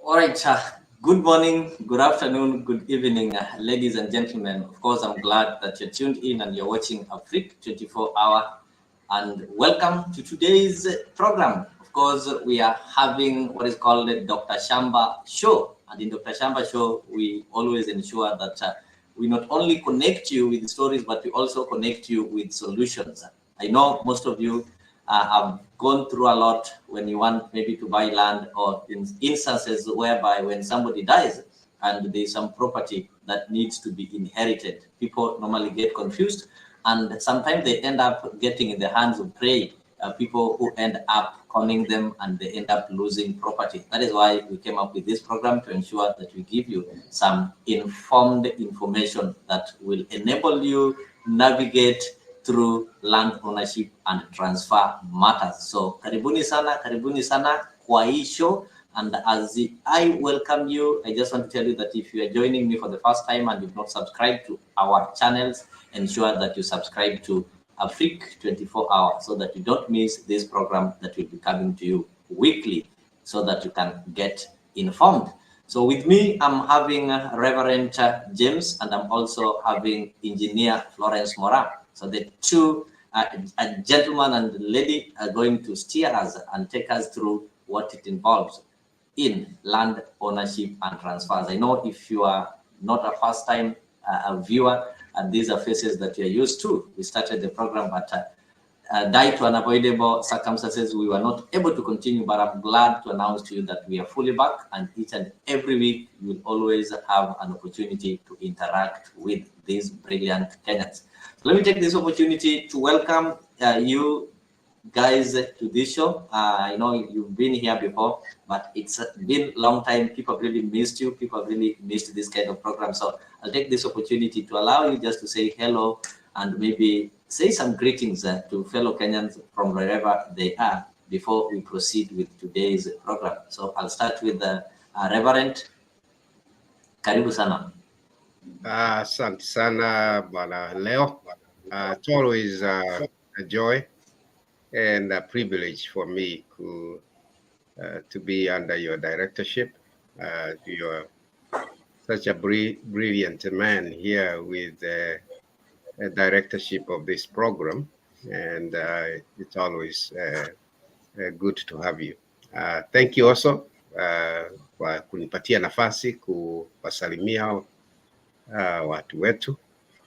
All right. Good morning, good afternoon, good evening, ladies and gentlemen. Of course, I'm glad that you're tuned in and you're watching Afrique 24 Hour. And welcome to today's program. Of course, we are having what is called the Dr. Shamba Show. And in Dr. Shamba Show, we always ensure that we not only connect you with stories, but we also connect you with solutions. I know most of you have gone through a lot when you want maybe to buy land, or in instances whereby when somebody dies and there's some property that needs to be inherited, people normally get confused, and sometimes they end up getting in the hands of prey, people who end up conning them and they end up losing property. That is why we came up with this program, to ensure that we give you some informed information that will enable you navigate through land ownership and transfer matters. So karibuni sana kwa hii show. And as I welcome you, I just want to tell you that if you are joining me for the first time and you've not subscribed to our channels, ensure that you subscribe to Afrique 24 Hours so that you don't miss this program that will be coming to you weekly, so that you can get informed. So with me, I'm having Reverend James, and I'm also having Engineer Florence Moran. So the two, a gentleman and a lady, are going to steer us and take us through what it involves in land ownership and transfers. I know if you are not a first-time viewer, and these are faces that you're used to. We started the program, but due to unavoidable circumstances, we were not able to continue, but I'm glad to announce to you that we are fully back, and each and every week you will always have an opportunity to interact with these brilliant Kenyans. So let me take this opportunity to welcome you guys to this show. I know you've been here before, but it's been a long time. People have really missed you. People have really missed this kind of program. So I'll take this opportunity to allow you just to say hello and maybe say some greetings to fellow Kenyans from wherever they are before we proceed with today's program. So I'll start with the Reverend. Karibu sana. Asante sana Bwana Leo. It's always a joy and a privilege for me to be under your directorship. You're such a brilliant man here with the directorship of this program, and it's always good to have you. Thank you also kwa kunipatia nafasi kuwasalimia watu wetu,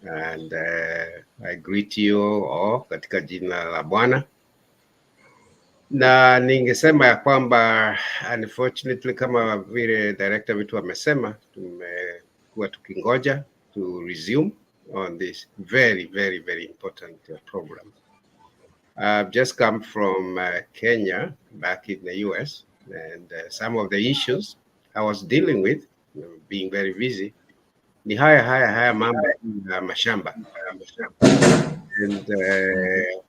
and I greet you all katika jina la Bwana. Na ningesema ya kwamba unfortunately, kama vile director wetu amesema, tumekuwa tukingoja to resume on this very important program. I've just come from Kenya, back in the US, and some of the issues I was dealing with, being very busy, ni haya mambo ya mashamba. And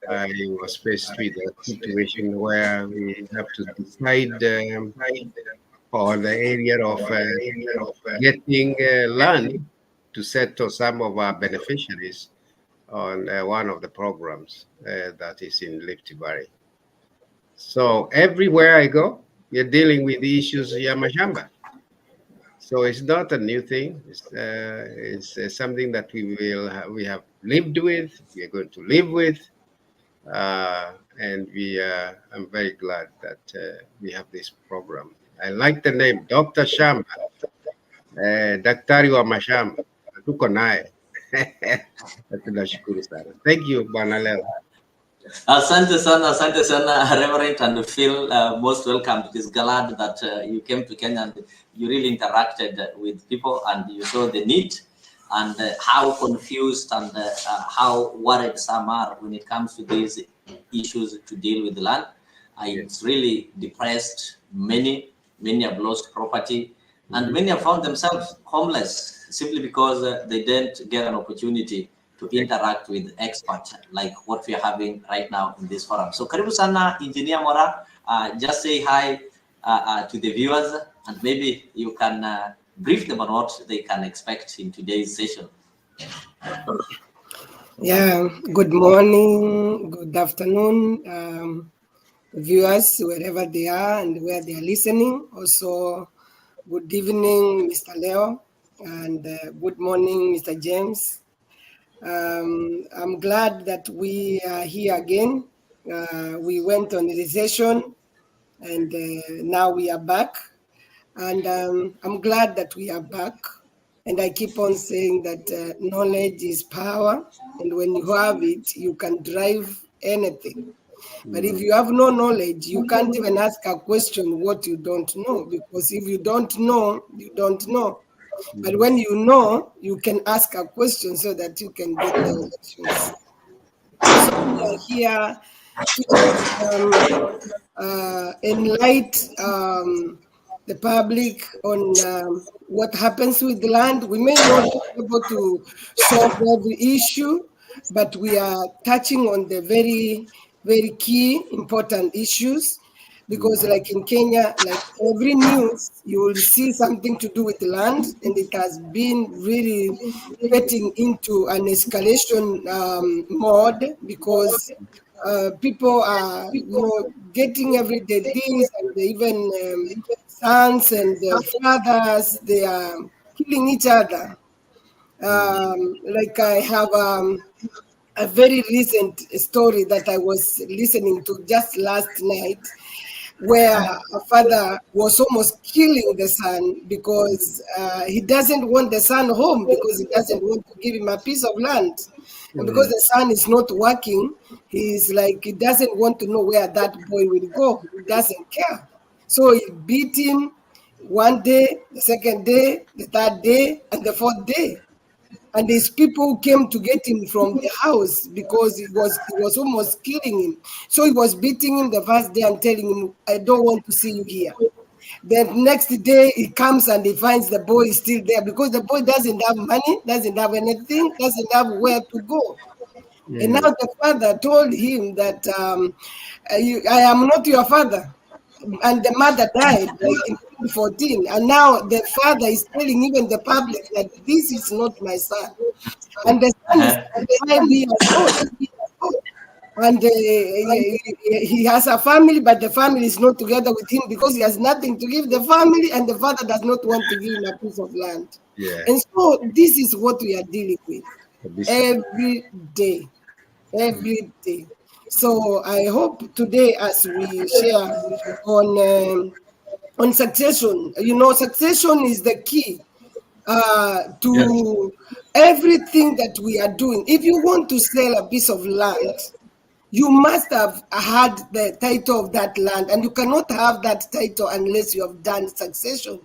I was faced with a situation where we have to decide on the area of getting land to settle some of our beneficiaries on one of the programs that is in Rift Valley. So everywhere I go, we're dealing with the issues ya mashamba. So it's not a new thing. It's something that we have lived with. We are going to live with, and I'm very glad that we have this program. I like the name, Dr. Shamba, Daktari wa Mashamba. Tuko naye. Tunashukuru sana. Thank you, Bwana Leo. Asante sana, Reverend, and feel most welcome. It is glad that you came to Kenya and you really interacted with people, and you saw the need and how confused and how worried some are when it comes to these issues to deal with the land. It's really depressed. Many have lost property, and many have found themselves homeless simply because they didn't get an opportunity to interact with experts like what we are having right now in this forum. So karibu sana, Engineer Mora. Just say hi to the viewers, and maybe you can brief them on what they can expect in today's session. Yeah, good morning, good afternoon, viewers, wherever they are and where they are listening. Also, Good evening, Mr. Leo, and good morning, Mr. James. I'm glad that we are here again. We went on recession, and now we are back. And I'm glad that we are back. And I keep on saying that knowledge is power, and when you have it, you can drive anything. But if you have no knowledge, you can't even ask a question what you don't know, because if you don't know, you don't know. But when you know, you can ask a question so that you can get the options. So we are here to just enlighten the public on what happens with the land. We may not be able to solve every issue, but we are touching on the very, very key important issues. Because, like in Kenya, like every news, you will see something to do with land, and it has been really getting into an escalation mode because people are, getting everyday this, and even sons and fathers, they are killing each other. Like I have a very recent story that I was listening to just last night, where a father was almost killing the son because he doesn't want the son home, because he doesn't want to give him a piece of land. And because the son is not working, he's like, he doesn't want to know where that boy will go. He doesn't care. So he beat him one day, the second day, the third day, and the fourth day. And these people came to get him from the house because he was almost killing him. So he was beating him the first day and telling him, I don't want to see you here. The next day he comes and he finds the boy is still there, because the boy doesn't have money, doesn't have anything, doesn't have where to go. And now the father told him that I am not your father. And the mother died like in 2014. And now the father is telling even the public that this is not my son. And the son is 5 years old. And he has a family, but the family is not together with him because he has nothing to give the family, and the father does not want to give him a piece of land. Yeah. And so this is what we are dealing with every day. Every day. So I hope today, as we share on succession, succession is the key to everything that we are doing. If you want to sell a piece of land, you must have had the title of that land, and you cannot have that title unless you have done succession.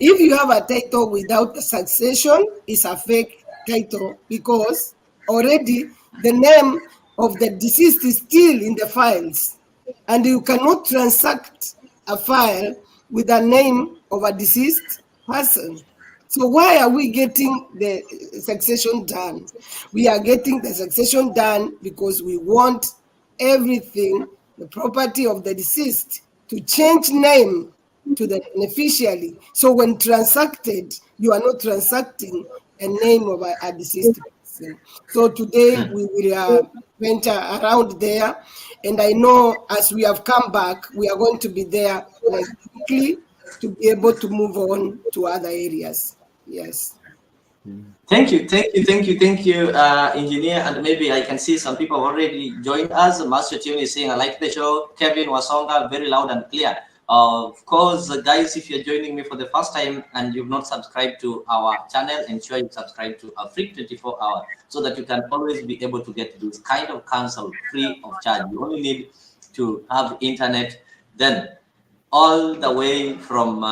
If you have a title without the succession, it's a fake title, because already the name of the deceased is still in the files, and you cannot transact a file with the name of a deceased person. So why are we getting the succession done? We are getting the succession done because we want everything, the property of the deceased, to change name to the beneficiary. So when transacted, you are not transacting a name of a deceased person. So today we will venture around there, and I know as we have come back, we are going to be there like quickly to be able to move on to other areas. Yes. Thank you, engineer. And maybe I can see some people already joined us. Master Tune is saying, I like the show. Kevin Wasonga, very loud and clear. Of course, guys, if you're joining me for the first time and you've not subscribed to our channel, ensure you subscribe to Afrique 24 Hour so that you can always be able to get this kind of counsel free of charge. You only need to have internet. Then all the way from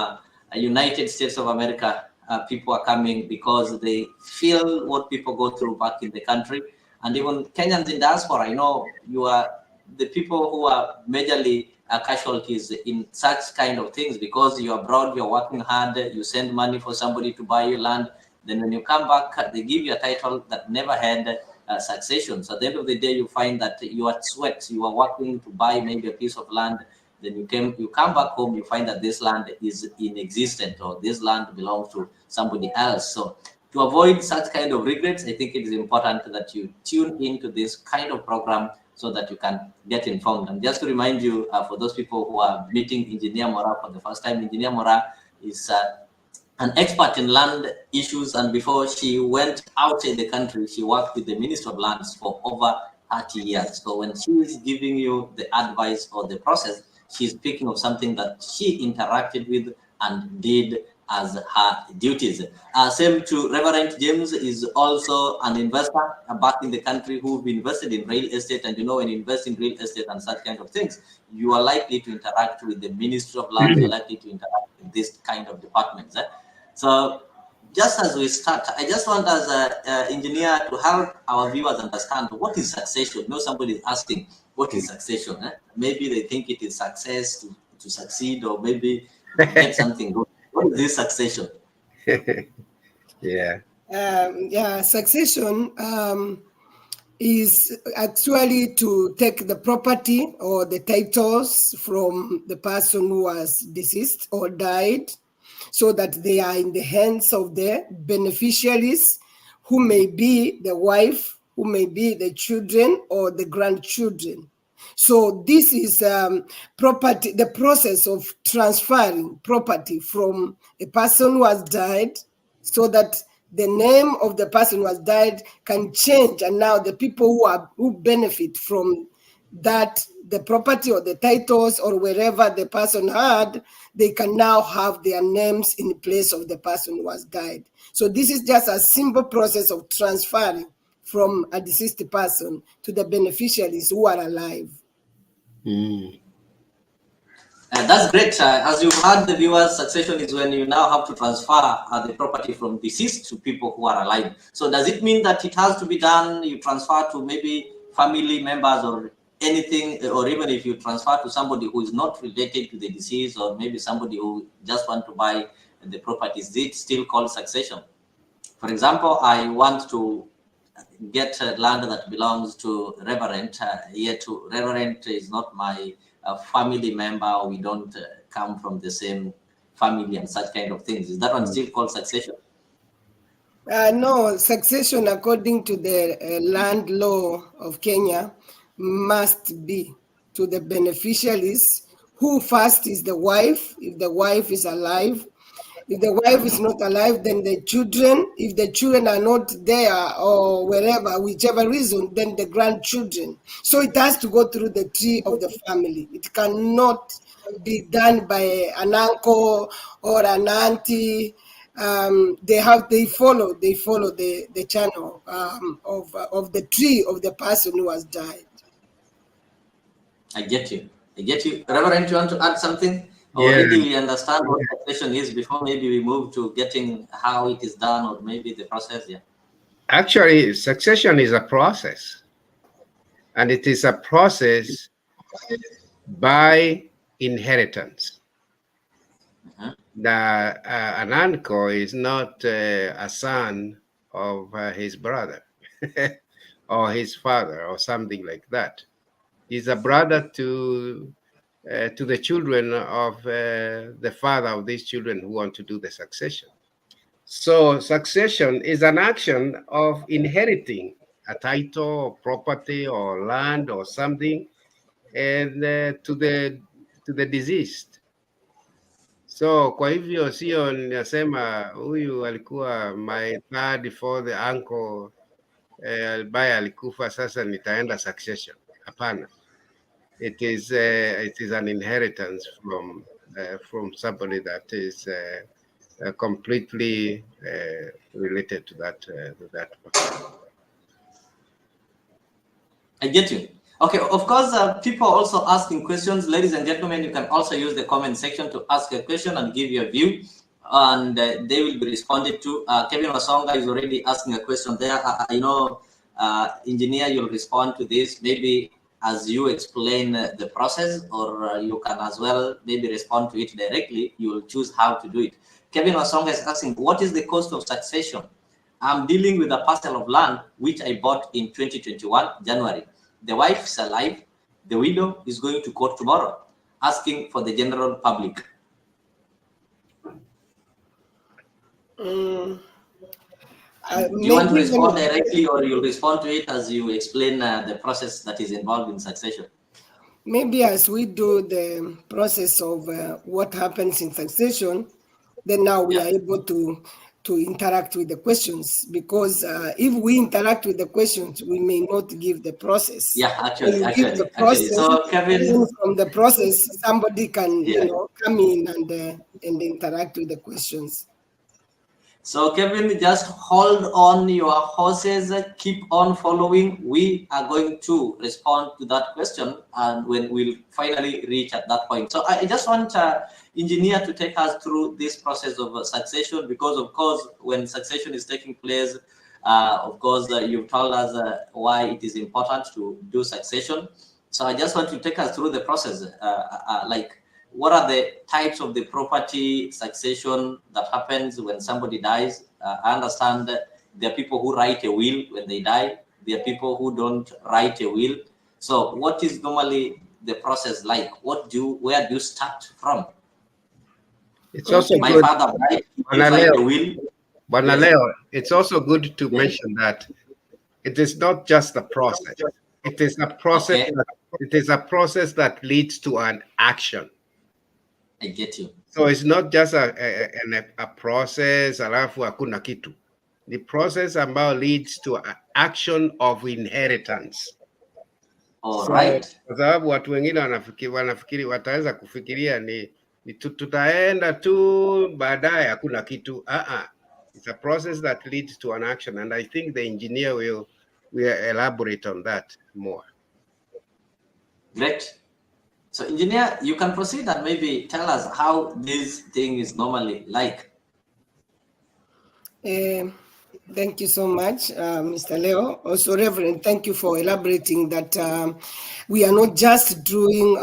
United States of America, people are coming because they feel what people go through back in the country. And even Kenyans in diaspora, you are the people who are majorly casualties in such kind of things, because you're abroad, you're working hard, you send money for somebody to buy your land. Then when you come back, they give you a title that never had succession. So at the end of the day, you find that you are sweat, you are working to buy maybe a piece of land. Then you come back home, you find that this land is inexistent, or this land belongs to somebody else. So to avoid such kind of regrets, I think it is important that you tune into this kind of program so that you can get informed. And just to remind you, for those people who are meeting Engineer Mora for the first time, Engineer Mora is an expert in land issues, and before she went outside the country, she worked with the Ministry of Lands for over 30 years. So when she is giving you the advice or the process, she's speaking of something that she interacted with and did as her duties. Same to Reverend James, is also an investor back in the country who've invested in real estate. And you know, when you invest in real estate and such kind of things, you are likely to interact with the Ministry of Lands, you're likely to interact with this kind of departments. So just as we start, I just want as an engineer to help our viewers understand what is succession. You know, somebody is asking, what is succession? Maybe they think it is success to succeed, or maybe get something good. What is this succession? Yeah. Succession is actually to take the property or the titles from the person who was deceased or died, so that they are in the hands of the beneficiaries, who may be the wife, who may be the children or the grandchildren. So this is property, the process of transferring property from a person who has died, so that the name of the person who has died can change, and now the people who benefit from that, the property or the titles or wherever the person had, they can now have their names in place of the person who has died. So this is just a simple process of transferring from a deceased person to the beneficiaries who are alive. That's great. As you heard, the viewers, succession is when you now have to transfer the property from deceased to people who are alive. So does it mean that it has to be done, you transfer to maybe family members or anything, or even if you transfer to somebody who is not related to the deceased, or maybe somebody who just want to buy the property, is it still called succession? For example, I want to get land that belongs to Reverend, yet Reverend is not my family member, we don't come from the same family and such kind of things. Is that one still called succession? No, succession according to the land law of Kenya must be to the beneficiaries, who first is the wife, if the wife is alive. If the wife is not alive, then the children. If the children are not there or wherever, whichever reason, then the grandchildren. So it has to go through the tree of the family. It cannot be done by an uncle or an auntie. They follow the channel of the tree of the person who has died. I get you. Reverend, you want to add something? Yeah. Already we understand what succession is. Before maybe we move to getting how it is done, or maybe the process. Yeah. Actually, succession is a process, and it is a process by inheritance. An uncle is not a son of his brother or his father or something like that. He's a brother to the children of the father of these children who want to do the succession. So succession is an action of inheriting a title or property or land or something, and to the deceased. So kwa hivyo sio ninasema huyu alikuwa my third fourth uncle ambaye alikufa, sasa nitaenda succession. Hapana. It is an inheritance from somebody that is completely related to that person. I get you. Okay, of course, people are also asking questions. Ladies and gentlemen, you can also use the comment section to ask a question and give your view, and they will be responded to. Kevin Wasonga is already asking a question there. I know, engineer, you'll respond to this maybe as you explain the process, or you can as well maybe respond to it directly. You will choose how to do it. Kevin Wasonga is asking, what is the cost of succession? I'm dealing with a parcel of land which I bought in 2021, January. The wife is alive. The widow is going to court tomorrow, asking for the general public. Do you want to respond directly, or you'll respond to it as you explain the process that is involved in succession? Maybe as we do the process of what happens in succession, then now we are able to interact with the questions, because if we interact with the questions, we may not give the process. Yeah, actually. Process, So Kevin, from the process, somebody can yeah. come in and interact with the questions. So Kevin, just hold on your horses, keep on following. We are going to respond to that question, and when we'll finally reach at that point. So I just want engineer to take us through this process of succession, because of course, when succession is taking place, of course, you've told us why it is important to do succession. So I just want to take us through the process, like, what are the types of the property succession that happens when somebody dies? I understand that there are people who write a will when they die. There are people who don't write a will. So what is normally the process like? Where do you start from? It's also my good. father died, he write a will. Banaleo, it's also good to mention that it is not just a process. It is a process. Okay. It is a process that leads to an action. I get you. So it's not just a process alafu hakuna kitu. The process ambao leads to an action of inheritance. All right. Kwa sababu watu wengine wanafikiri wataweza kufikiria ni tutaenda tu baadaye hakuna kitu. It's a process that leads to an action, and I think the engineer will elaborate on that more. Great. So, engineer, you can proceed and maybe tell us how this thing is normally like. Thank you so much, Mr. Leo. Also, Reverend, thank you for elaborating that we are not just doing,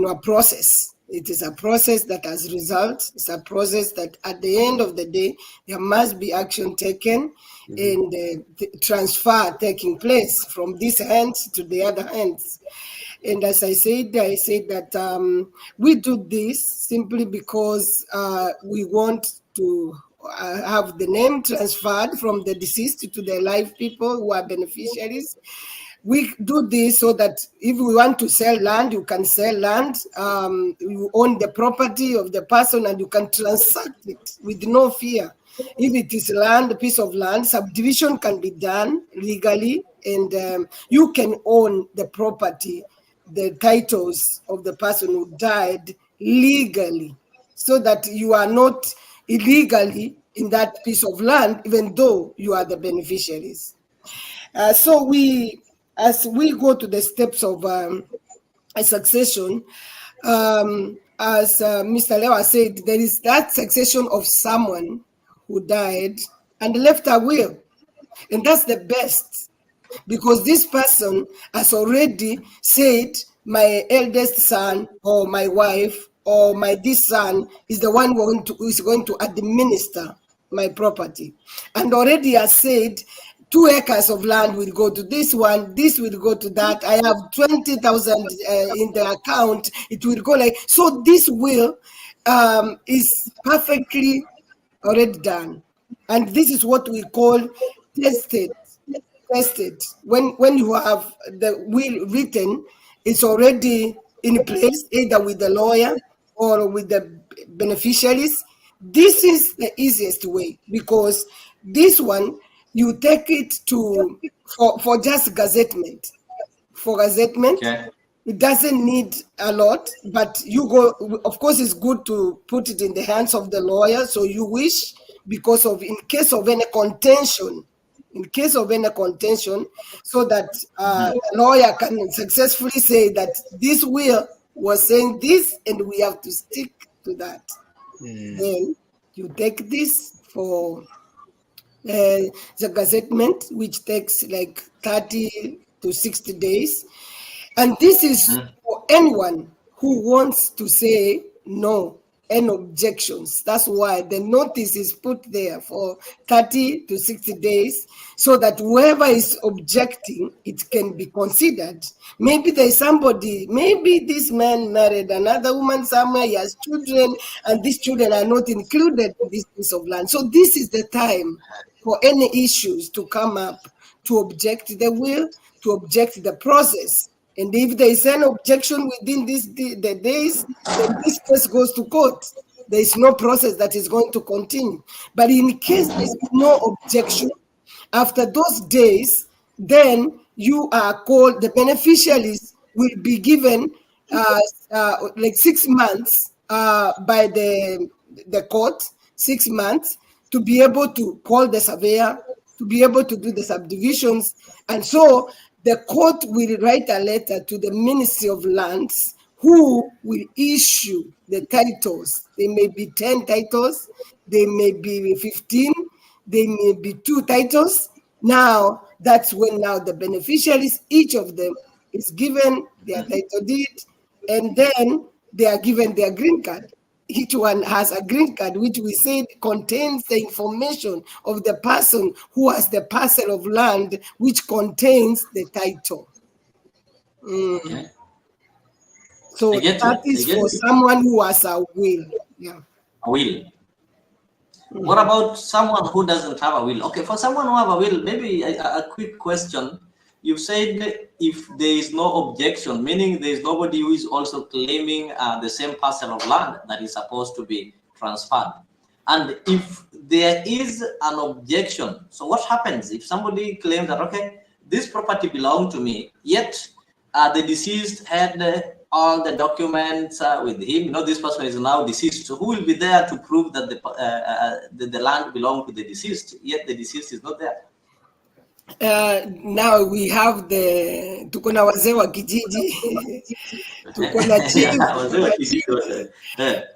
a process. It is a process that has results. It's a process that at the end of the day, there must be action taken and transfer taking place from this hand to the other hands. And as I said that we do this simply because we want to have the name transferred from the deceased to the alive people who are beneficiaries. We do this so that if we want to sell land, you can sell land. You own the property of the person and you can transact it with no fear. If it is land, a piece of land, subdivision can be done legally, and you can own the property, the titles of the person who died legally, so that you are not illegally in that piece of land, even though you are the beneficiaries. So as we go to the steps of a succession, as Mr. Lewa said, there is that succession of someone who died and left a will. And that's the best, because this person has already said, my eldest son or my wife or this son is the one who is going to administer my property. And already has said, 2 acres of land will go to this one, this will go to that. I have 20,000 in the account. It will go like, so this will is perfectly already done. And this is what we call tested. When you have the will written, it's already in place, either with the lawyer or with the beneficiaries. This is the easiest way, because this one, you take it for just gazettement. For gazettement, okay. It doesn't need a lot, but you go, of course, it's good to put it in the hands of the lawyer. So you wish, because of, in case of any contention, so that the lawyer can successfully say that this will was saying this, and we have to stick to that. Then you take this for the gazettement, which takes like 30 to 60 days. And this is for anyone who wants to say no and objections. That's why the notice is put there for 30 to 60 days, so that whoever is objecting, it can be considered. Maybe there's somebody, maybe this man married another woman somewhere, he has children, and these children are not included in this piece of land. So this is the time for any issues to come up, to object the will, to object the process. And if there is an objection within the days, then this case goes to court. there is no process that is going to continue. But in case there is no objection, after those days, then you are called, the beneficiaries will be given like 6 months by the court, 6 months, to be able to call the surveyor, to be able to do the subdivisions. And so the court will write a letter to the Ministry of Lands, who will issue the titles. They may be 10 titles, they may be 15, they may be 2 titles. Now, that's when now the beneficiaries, each of them is given their title deed, and then they are given their green card. Each one has a green card, which we said contains the information of the person who has the parcel of land, which contains the title. Okay. So that is for someone who has a will. Yeah. A will. What about someone who doesn't have a will? Okay, for someone who have a will, maybe a quick question. You said if there is no objection, meaning there is nobody who is also claiming the same parcel of land that is supposed to be transferred. And if there is an objection, so what happens if somebody claims that, okay, this property belonged to me, yet the deceased had all the documents with him? You know, this person is now deceased. So who will be there to prove that the land belonged to the deceased, yet the deceased is not there? Now we have the tuko na wazee wa kijiji, tuko na chief,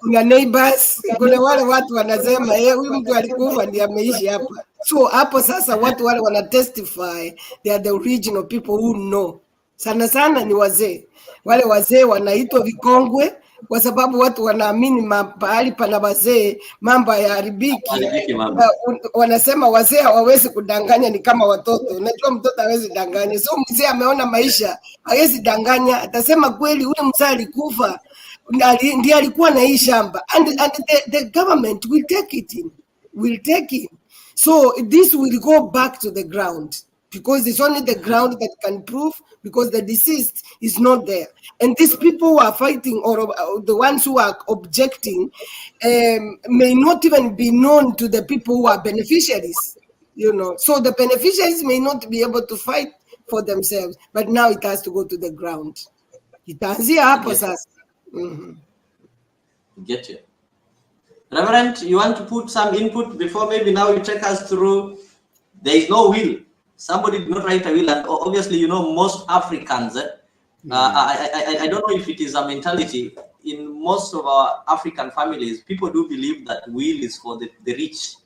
kuna neighbors, kuna wale watu wanasema huyu mtu alikufa ndiye ameishi hapa. So hapo sasa watu wale wana testify, they are the original people who know. Sana sana ni wazee. Wale wazee wanaitwa vikongwe kwa sababu watu wanaamini pahali pana wazee mambo hayaharibiki. Wanasema wazee hawawezi kudanganya, ni kama watoto. Unajua mtoto hawezi danganya. So mzee ameona maisha, hawezi danganya, atasema kweli ule mzee alikufa ndiye alikuwa na hii shamba, and the government will take it in. Will take it. So this will go back to the ground, because it's only the ground that can prove, because the deceased is not there. And these people who are fighting, or the ones who are objecting, may not even be known to the people who are beneficiaries, you know. So the beneficiaries may not be able to fight for themselves, but now it has to go to the ground. Itaanzia hapo sasa. Get you. Reverend, you want to put some input before maybe now you take us through? There is no will. Somebody did not write a will, and obviously, you know, most Africans, I don't know if it is a mentality in most of our African families. People do believe that will is for the rich.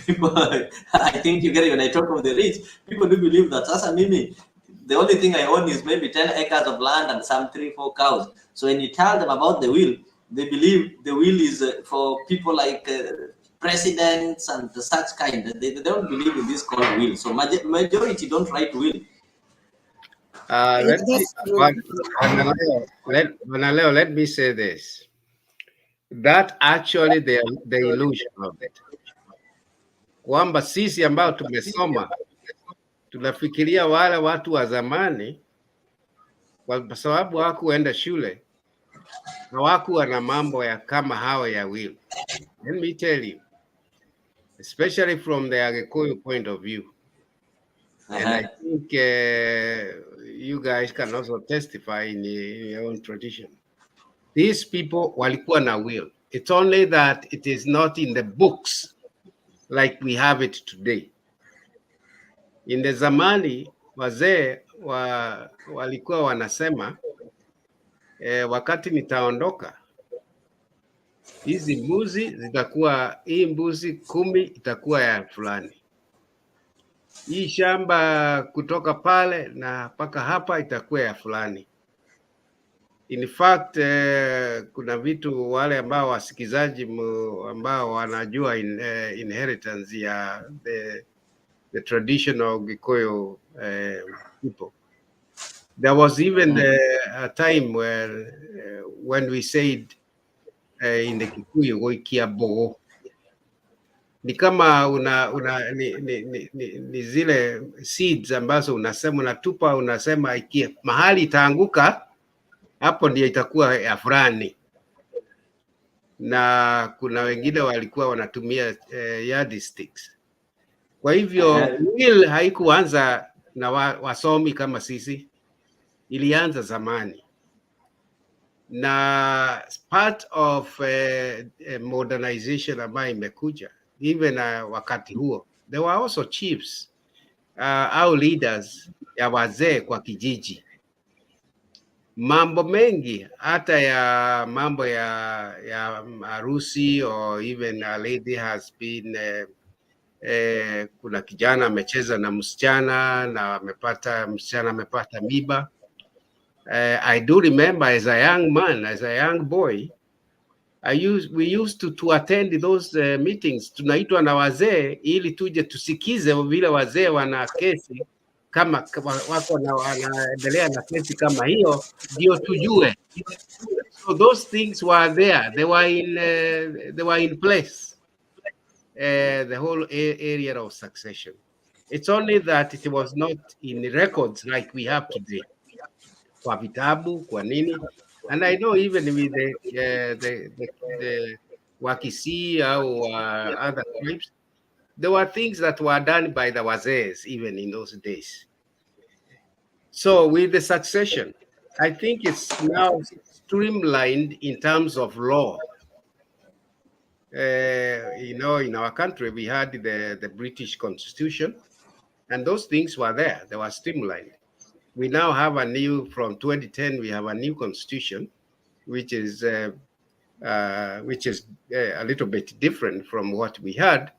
People, I think you get it when I talk of the rich. People do believe that. Sasa mimi, the only thing I own is maybe 10 acres of land and some 3-4 cows. So when you tell them about the will, they believe the will is for people like presidents and such kind. They don't believe in this called will. So majority don't write will. Let me say this. That actually the illusion of it. Kwamba sisi ambao tumesoma tunafikiria wale watu wa zamani, kwa sababu hawakuenda shule, hawakuwa na mambo ya kama hawa ya will. Let me tell you, especially from the Agikuyu point of view, and I think you guys can also testify in your own tradition. These people walikuwa na will. It's only that it is not in the books like we have it today. In the zamani, wazee walikuwa wanasema wakati nitaondoka, hizi mbuzi zitakuwa, hii mbuzi 10 itakuwa ya fulani. Hii shamba kutoka pale na mpaka hapa itakuwa ya fulani. In fact, kuna vitu wale ambao wasikizaji ambao wanajua inheritance ya the traditional Gikuyu people. There was even a time where when we said in the Kikuyu goikia bogo, ni kama ni zile seeds ambazo unasema unatupa, unasema ikie mahali itaanguka hapo ndio itakuwa ya fulani. na kuna wengine walikuwa wanatumia yardsticks. Kwa hivyo will haikuanza na wasomi kama sisi, ilianza zamani, na part of modernization ambayo imekuja even wakati huo. There were also chiefs au leaders ya wazee kwa kijiji. Mambo mengi hata ya mambo ya harusi, or even a lady has been kuna kijana amecheza na msichana na msichana amepata mimba. I do remember as a young man, as a young boy, we used to attend those meetings. Tunaitwa na wazee ili tuje tusikize vile wazee wana kesi kama wako na wanaendelea na kesi kama hiyo, ndio tujue. So those things were there, they were in place. The whole area of succession. It's only that it was not in records like we have today. Kwa vitabu, kwa nini? And I know even with the Wakisi or other tribes, there were things that were done by the wazees even in those days. So with the succession, I think it's now streamlined in terms of law. In our country, we had the British Constitution, and those things were there. They were streamlined. We now have from 2010, we have a new constitution, which is a little bit different from what we had,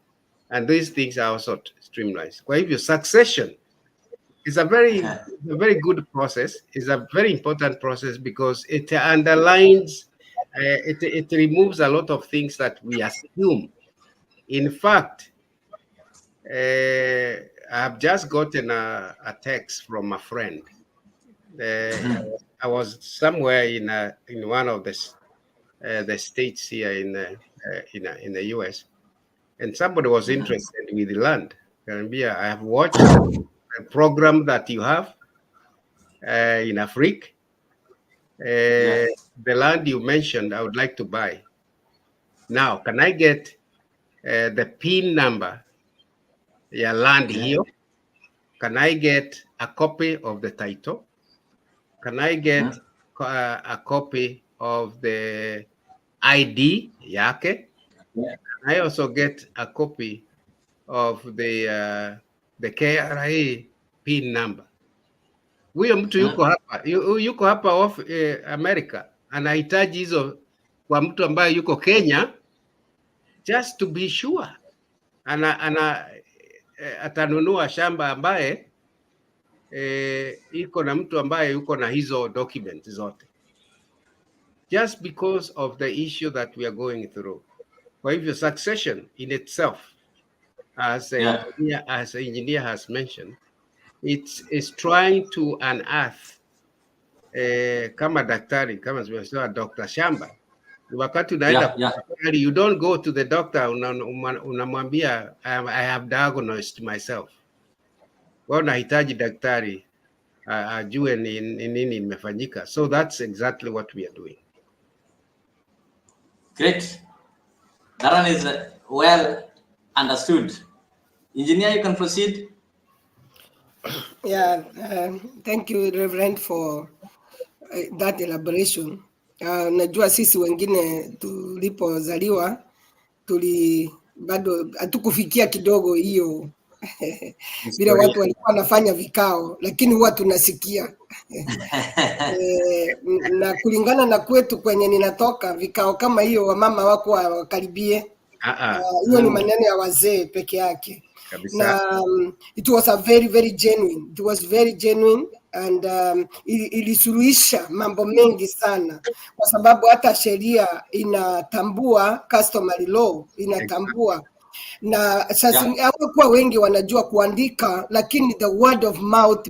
and these things are also streamlined. Kwa hivyo, succession is a very good process. It's a very important process because it underlines. It removes a lot of things that we assume. In fact, I've just gotten a text from a friend. I was somewhere in one of the states here in the US, and somebody was interested with the land. I have watched a program that you have in Africa. The land you mentioned, I would like to buy. Now, can I get the PIN number? Land here. Can I get a copy of the title? Can I get a copy of the ID? Yake? Can I also get a copy of the KRA PIN number? Huyo mtu yuko hapa America, anahitaji hizo kwa mtu ambaye yuko Kenya, just to be sure. Atanunua shamba ambaye iko na mtu ambaye yuko na hizo documents zote, just because of the issue that we are going through. Kwa hivyo, succession in itself, as an engineer has mentioned, it's trying to unearth kama daktari, kama zimesema Dr. Shamba, wakati unaenda you don't go to the doctor unamwambia I have diagnosed myself. Unahitaji daktari ajue ni nini imefanyika. So that's exactly what we are doing. Great. That one is well understood. Engineer, you can proceed. Yeah, thank you, Reverend, for that elaboration. Najua sisi wengine tulipozaliwa bado hatukufikia kidogo hiyo vile watu walikuwa wanafanya vikao, lakini huwa tunasikia na kulingana na kwetu kwenye ninatoka, vikao kama hiyo wamama wako wakaribie. Hiyo ni maneno ya wazee peke yake. Na it was a very genuine. It was very genuine, and ilisuluhisha mambo mengi sana, kwa sababu hata sheria inatambua, customary law inatambua. Na sasa kwa wengi wanajua kuandika, lakini the word of mouth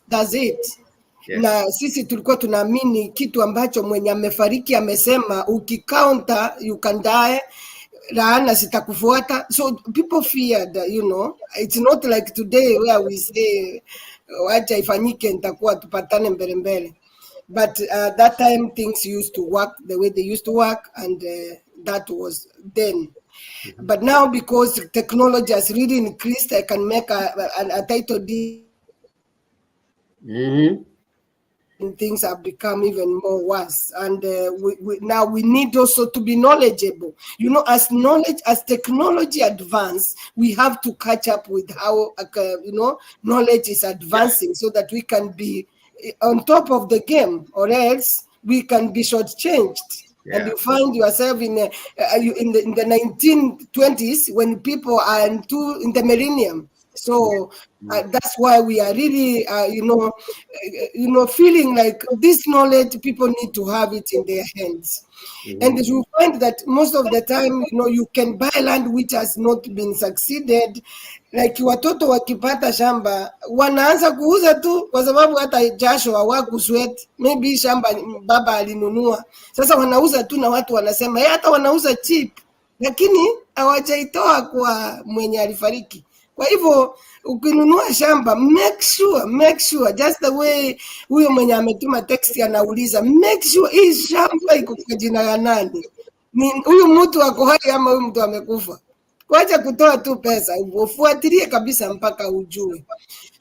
does it. Yes. Na sisi tulikuwa tunaamini kitu ambacho mwenye amefariki amesema, ukikaunta you can die, laana sitakufuata. So people feared, it's not like today where we say wacha ifanyike nitakuwa tupatane mbele. But that time things used to work the way they used to work, and that was then. But now, because technology has really increased, I can make a title deed. And things have become even more worse, and now we need also to be knowledgeable. As technology advance, we have to catch up with how knowledge is advancing, so that we can be on top of the game, or else we can be shortchanged. And you find yourself in the 1920s, when people are in the millennium. So that's why we are really, feeling like this knowledge, people need to have it in their hands. And you find that most of the time, you can buy land which has not been succeeded. Like watoto wakipata shamba wanaanza kuuza tu, kwa sababu hata jasho hawakusweat. Maybe shamba baba alinunua, sasa wanauza tu, na watu wanasema hata wanauza cheap, lakini hawajaitoa kwa mwenye alifariki. Kwa hivyo ukinunua shamba, make sure just the way huyo mwenye ametuma text anauliza, make sure hii shamba iko kwa jina ya nani, ni huyu mtu ako hai ama huyu mtu amekufa. Kwacha kutoa tu pesa, ufuatilie kabisa mpaka ujue.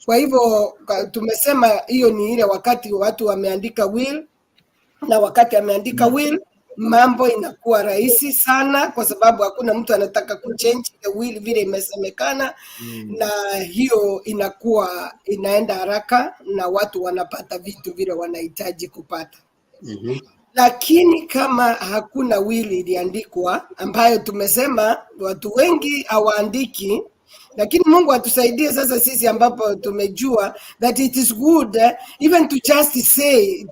Kwa hivyo tumesema hiyo ni ile wakati watu wameandika will, na wakati ameandika will, mambo inakuwa rahisi sana, kwa sababu hakuna mtu anataka kuchange the will vile imesemekana. Na hiyo inaenda haraka, na watu wanapata vitu vile wanahitaji kupata. Lakini kama hakuna will iliandikwa, ambayo tumesema watu wengi hawaandiki, lakini Mungu atusaidie sasa sisi ambapo tumejua that it is good even to just say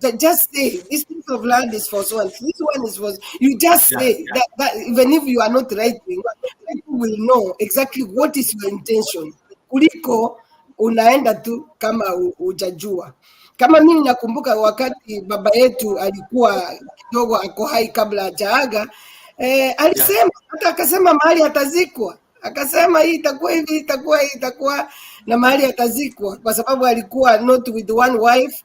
this piece of land is for so and this one is for, you just say that even if you are not writing, people will know exactly what is your intention, kuliko unaenda tu kama hujajua. Kama mimi nakumbuka wakati baba yetu alikuwa kidogo ako hai kabla hajaaga, alisema hata akasema mahali atazikwa, akasema hii itakuwa hivi, itakuwa na mahali atazikwa, kwa sababu alikuwa not with one wife.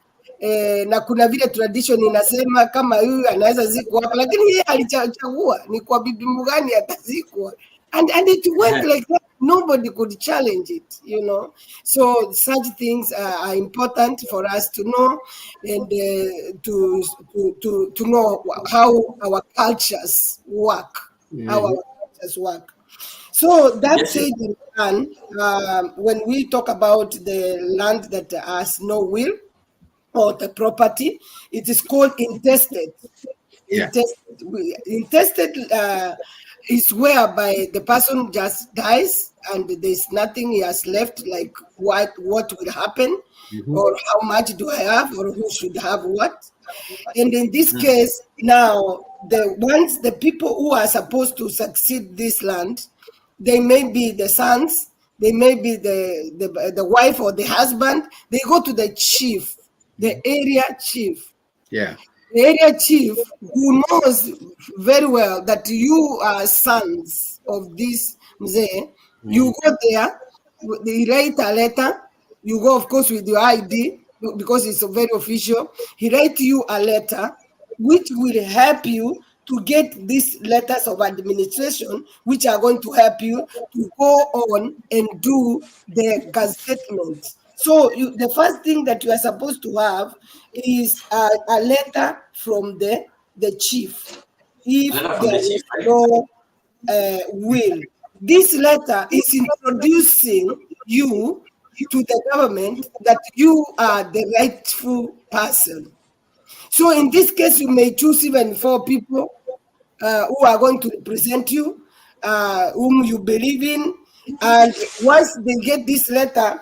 Na kuna vile tradition inasema kama huyu anaweza zikwa hapa, lakini yeye alichagua ni kwa bibi mgani atazikwa, and it went like that. Nobody could challenge it, So such things are important for us to know, and to know how our cultures work. So that's it. And when we talk about the land that has no will, or the property, it is called intestate. Intestate is whereby the person just dies and there's nothing he has left, like what will happen, or how much do I have, or who should have what. And in this case, now the people who are supposed to succeed this land, they may be the sons, they may be the wife or the husband. They go to the chief, the area chief. The area chief, who knows very well that you are sons of this mzee. You go there, they write a letter. You go, of course, with your ID, because it's very official. He writes you a letter which will help you to get these letters of administration, which are going to help you to go on and do the gazettement. So the first thing that you are supposed to have is a letter from the chief. If there is no will, this letter is introducing you to the government that you are the rightful person. So in this case, you may choose even 4 people who are going to represent you, whom you believe in. And once they get this letter,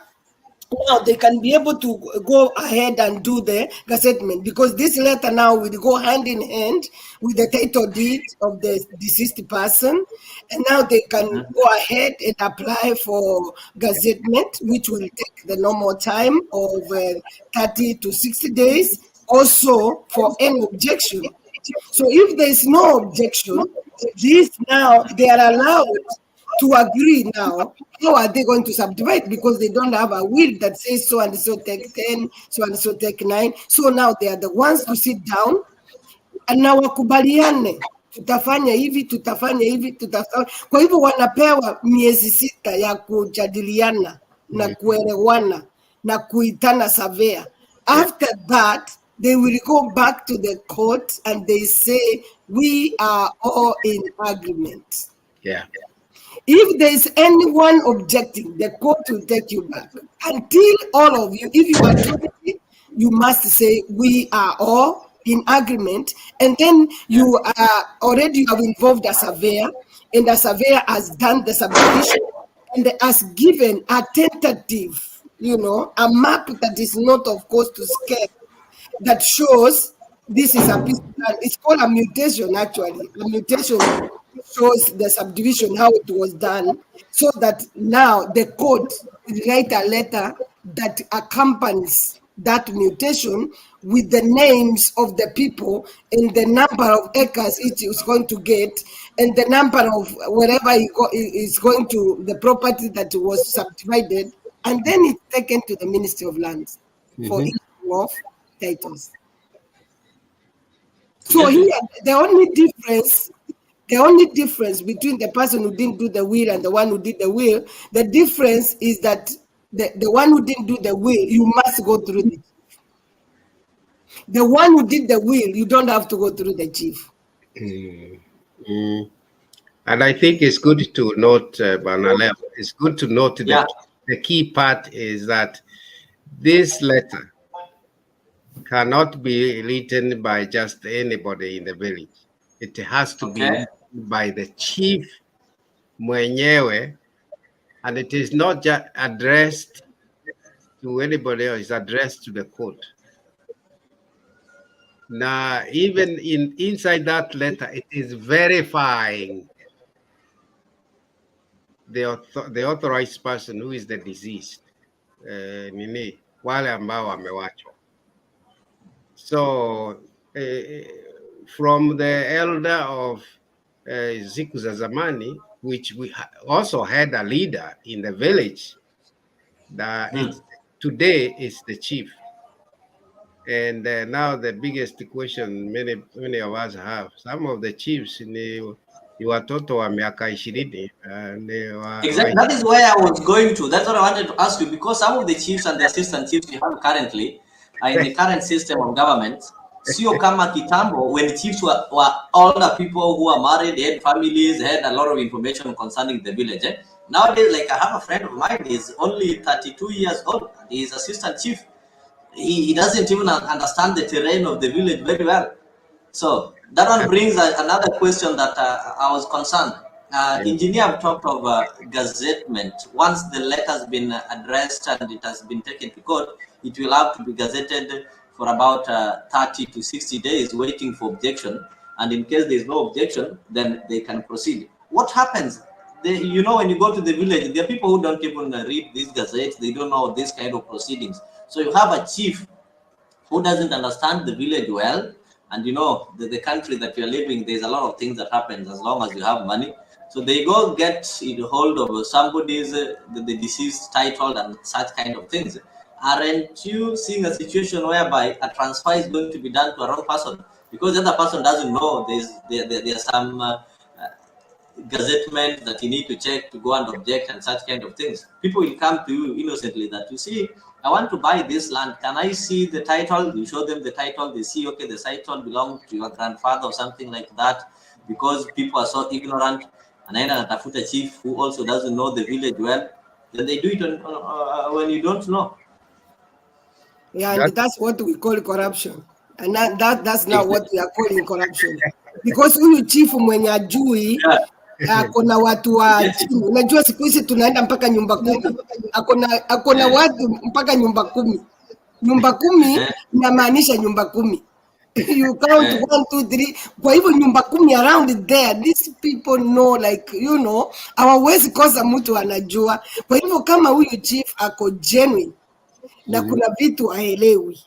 now they can be able to go ahead and do the gazettement, because this letter now will go hand in hand with the title deed of the deceased person. And now they can go ahead and apply for gazettement, which will take the normal time of 30 to 60 days, also for any objection. So if there is no objection, this now they are allowed to agree now. How are they going to subdivide? Because they don't have a will that says so and so take 10, so and so take 9. So now they are the ones to sit down and now wakubaliane tutafanya hivi, tutafanya hivi, tutafanya. Kwa hivyo wanapewa miezi 6 ya kujadiliana na kuelewana na kuitana surveyor. After that, they will go back to the court and they say, we are all in agreement. Yeah. If there is anyone objecting, the court will take you back. Until all of you, if you are 20, you must say, we are all in agreement. And then you are already have involved a surveyor, and the surveyor has done the subdivision and has given a tentative, a map that is not, of course, to scale, that shows this is a piece of land. It's called a mutation, actually. A mutation shows the subdivision, how it was done, so that now the court will write a letter that accompanies that mutation with the names of the people and the number of acres it is going to get and the number of wherever is going to the property that was subdivided, and then it's taken to the Ministry of Lands for issuing of titles. So here, the only difference between the person who didn't do the will and the one who did the will, the difference is that the one who didn't do the will, you must go through the chief. The one who did the will, you don't have to go through the chief. And I think it's good to note, Banalem, it's good to note that the key part is that this letter cannot be written by just anybody in the village. It has to be written by the chief mwenyewe, and it is not just addressed to anybody else, it's addressed to the court. Now, even inside that letter, it is verifying the authorized person who is the deceased. Wale ambao wamewachwa. So, from the elder of Ziku za Zamani, which we also had a leader in the village, that today is the chief. And now the biggest question many of us have, some of the chiefs ni watoto wa miaka 20. Exactly. That is where I was going to. That's what I wanted to ask you, because some of the chiefs and the assistant chiefs you have currently are in the current system of government. Sio kama kitambo, when chiefs were older people who are married, they had families, they had a lot of information concerning the village. Nowadays, like I have a friend of mine, he's only 32 years old. He's assistant chief. He doesn't even understand the terrain of the village very well. So that one brings another question that I was concerned. Engineer talked of gazettement. Once the letter has been addressed and it has been taken to court, it will have to be gazetted for about 30 to 60 days, waiting for objection. And in case there is no objection, then they can proceed. What happens? When you go to the village, there are people who don't even read these gazettes. They don't know this kind of proceedings. So you have a chief who doesn't understand the village well, and the country that you're living, there's a lot of things that happens as long as you have money. So they go get hold of somebody's the deceased title and such kind of things. Aren't you seeing a situation whereby a transfer is going to be done to a wrong person because the other person doesn't know there's some gazettement that you need to check to go and object and such kind of things? People will come to you innocently that, you see, I want to buy this land. Can I see the title? You show them the title. They see, okay, the title belongs to your grandfather or something like that, because people are so ignorant. And then a chief who also doesn't know the village well, then they do it when you don't know. Yeah, and that's what we call corruption. And that's not what we are calling corruption. Because huyu chief mwenye ajui, akona watu wa chini. Unajua siku hizi tunaenda mpaka nyumba 10. Akona watu mpaka nyumba 10. Nyumba 10 inamaanisha nyumba 10. You count 1, 2, 3. Kwa hivyo nyumba 10 around there, these people know, like, hawawezi kosa mtu anajua. Kwa hivyo kama huyu chief ako genuine na kuna vitu haelewi,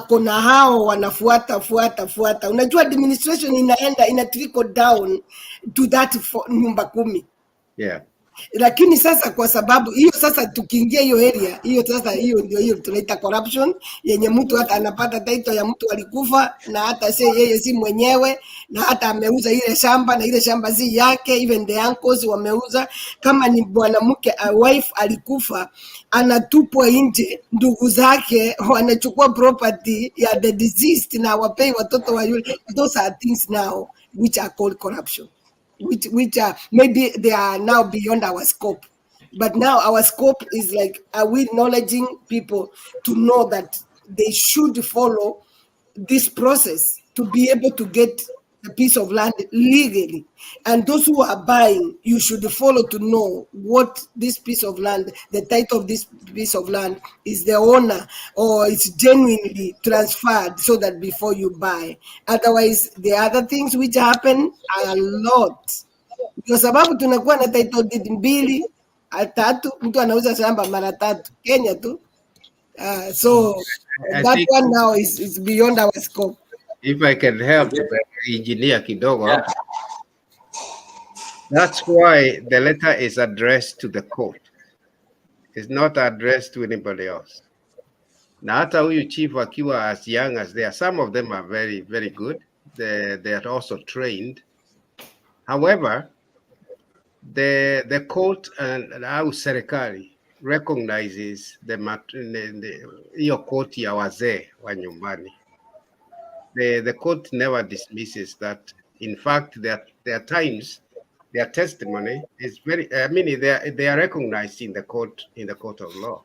kuna hao wanafuata. Unajua administration ina trickle down to that nyumba 10. Yeah. Lakini sasa kwa sababu hiyo sasa tukiingia hiyo area hiyo sasa hiyo tunaita corruption yenye mtu hata anapata title ya mtu alikufa na hata yeye si mwenyewe na hata ameuza ile shamba na ile shamba si yake, even the uncles wameuza. Kama ni mwanamke wife alikufa anatupwa nje, ndugu zake wanachukua property ya the deceased na wapei watoto wa yule. Those are things now which are called corruption, which are maybe they are now beyond our scope. But now our scope is like, are we acknowledging people to know that they should follow this process to be able to get a piece of land legally? And those who are buying, you should follow to know what this piece of land, the title of this piece of land is the owner or it's genuinely transferred, so that before you buy. Otherwise, the other things which happen are a lot. Kwa sababu tunakuwa na title deed mbili, tatu, mtu anauza shamba mara tatu Kenya tu. So that one now is beyond our scope. If I can help engineer kidogo. Yeah. That's why the letter is addressed to the court. It's not addressed to anybody else. Na hata huyu chief akiwa as young as they are, some of them are very, very good. They are also trained. However, the court and au serikali recognizes hiyo court ya wazee wa nyumbani. The court never dismisses that. In fact, there are times their testimony is very, they are recognized in the court of law.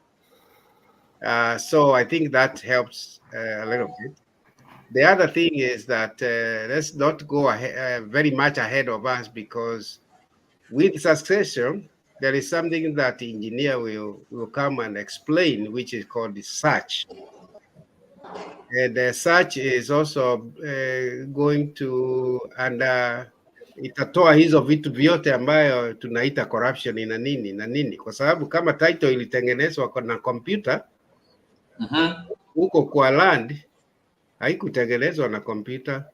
So I think that helps a little bit. The other thing is that let's not go ahead, very much ahead of us, because with succession, there is something that the engineer will come and explain, which is called the search. And the search is also going to, and itatoa hizo vitu vyote ambayo tunaita corruption na nini, kwa sababu kama title ilitengenezwa na computer huko kwa land haikutengenezwa na computer.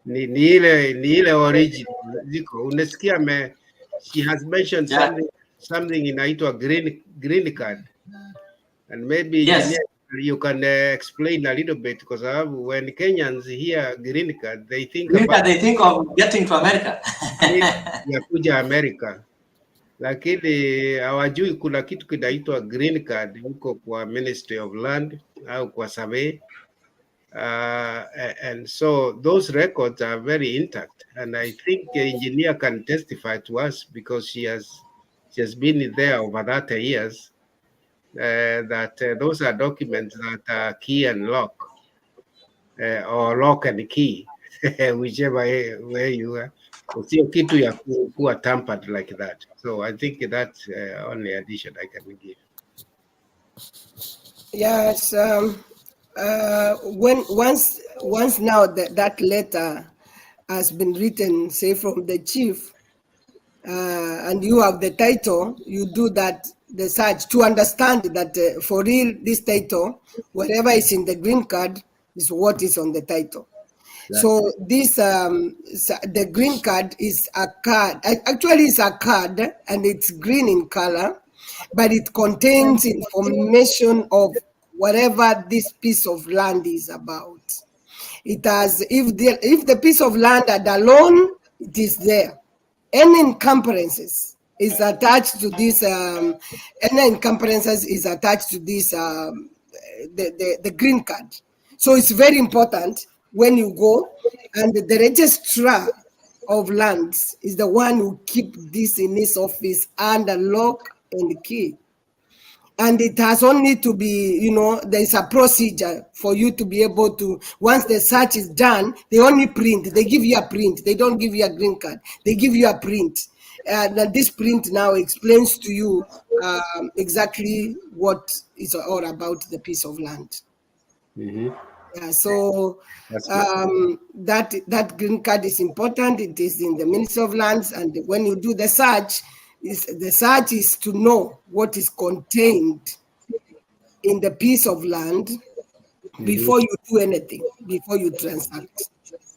ni ile original ziko. Unasikia she has mentioned something inaitwa green card, and maybe yes. You can explain a little bit, because when Kenyans hear green card, they think of getting to America. Ya kuja America. Lakini hawajui kuna kitu kinaitwa green card huko kwa Ministry of Land au kwa survey. And so those records are very intact, and I think the engineer can testify to us, because she has been there over 30 years. That those are documents that are key and lock, or lock and key, whichever way you are. Sio kitu ya kuwa tampered like that. So I think that's only addition I can give. Yes, once now that letter has been written, say from the chief, and you have the title, you do that, the search, to understand that for real, this title, whatever is in the green card is what is on the title. Exactly. So this, the green card is a card. Actually, it's a card, and it's green in color, but it contains information of whatever this piece of land is about. It has, if the piece of land had alone, it is there. Any encumbrances is attached to this. Any encumbrances is attached to this. The green card. So it's very important when you go, and the registrar of lands is the one who keep this in his office under lock and key. And it has only to be, there's a procedure for you to be able to, once the search is done, they only print. They give you a print. They don't give you a green card. They give you a print. And this print now explains to you exactly what is all about the piece of land. Mm-hmm. Yeah, so that green card is important. It is in the Ministry of Lands, and when you do the search is to know what is contained in the piece of land before you do anything, before you transact.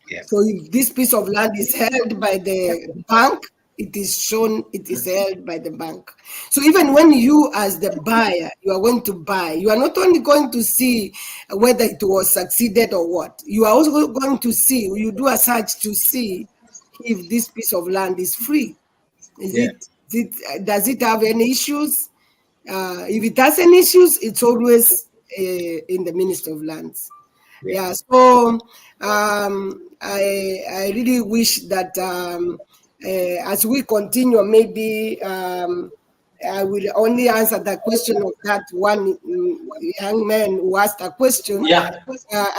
Yeah. So if this piece of land is held by the bank, it is shown it is held by the bank. So even when you as the buyer, you are going to buy, you are not only going to see whether it was succeeded or what, you are also going to see, you do a search to see if this piece of land is free. Does it have any issues? If it has any issues, it's always in the Ministry of Lands. So I really wish that as we continue, maybe I will only answer the question of that one young man who asked a question.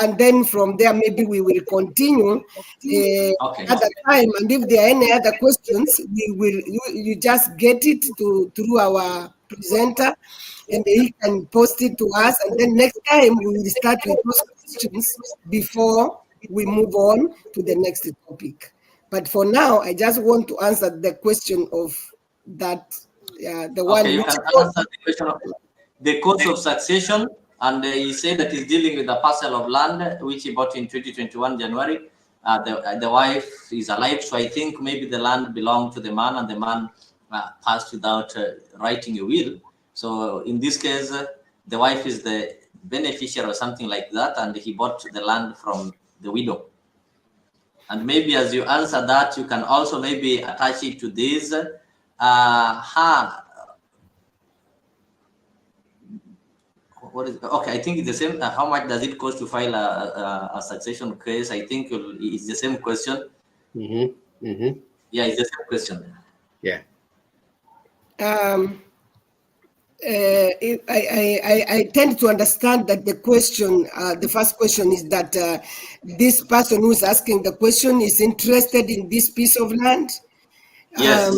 And then from there, maybe we will continue at the time. And if there are any other questions, you just get it through our presenter, and he can post it to us. And then next time we will start with those questions before we move on to the next topic. But for now, I just want to answer the question of that. The one. You can answer the question of the cost of succession, and he said that he's dealing with a parcel of land which he bought in 2021 January. The wife is alive, so I think maybe the land belonged to the man, and the man passed without writing a will. So in this case, the wife is the beneficiary or something like that, and he bought the land from the widow. And maybe as you answer that, you can also maybe attach it to this. What is okay? I think it's the same. How much does it cost to file a succession case? I think it's the same question. Yeah, it's the same question. Yeah. I tend to understand that the question, the first question is that this person who is asking the question is interested in this piece of land. Yes.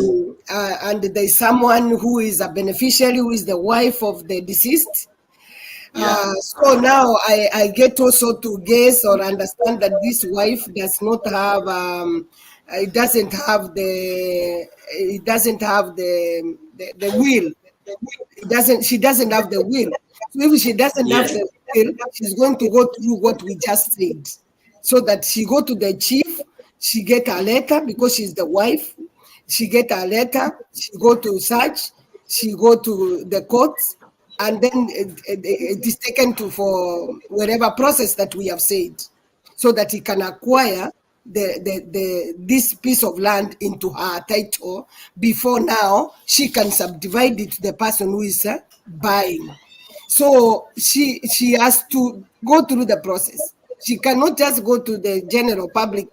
And there's someone who is a beneficiary, who is the wife of the deceased. So now I get also to guess or understand that this wife does not have, it doesn't have the will. She doesn't have the will. So if she doesn't have the will, she's going to go through what we just said. So that she go to the chief, she get a letter because she's the wife. She get a letter, she go to search, she go to the courts, and then it is taken to for whatever process that we have said, so that he can acquire this piece of land into her title before now she can subdivide it to the person who is buying. So she has to go through the process. She cannot just go to the general public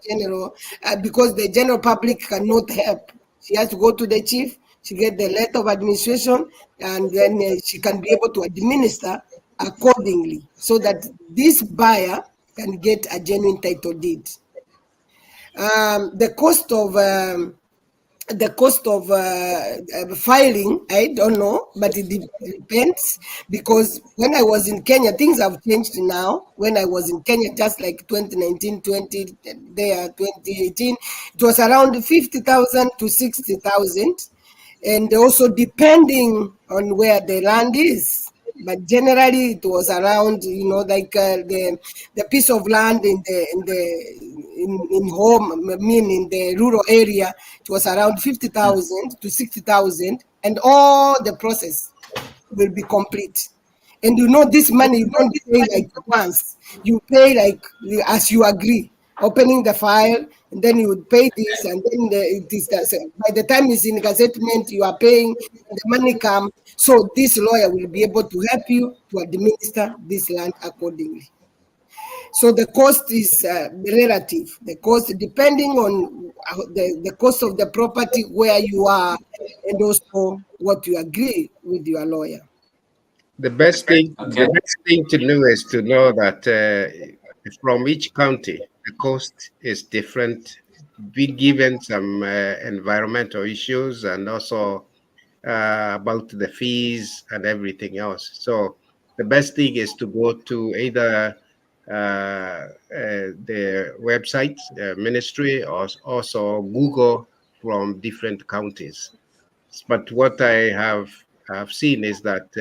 because the general public cannot help. She has to go to the chief. She get the letter of administration, and then she can be able to administer accordingly, so that this buyer can get a genuine title deed. The cost of filing, I don't know, but it depends, because when I was in Kenya, things have changed now. When I was in Kenya, just like 2019, 2018, it was around 50,000 to 60,000, and also depending on where the land is. But generally, it was around, like the piece of land in the rural area, it was around 50,000 to 60,000, and all the process will be complete. And this money you don't pay like once. You pay like as you agree, opening the file, and then you would pay this, and then by the time it's in gazettement, you are paying, and the money come. So this lawyer will be able to help you to administer this land accordingly. So the cost is relative. The cost depending on the cost of the property, where you are, and also what you agree with your lawyer. The best thing to know is to know that from each county, the cost is different, be given some environmental issues, and also about the fees and everything else. So the best thing is to go to either the website, ministry, or also Google from different counties. But what I have seen is that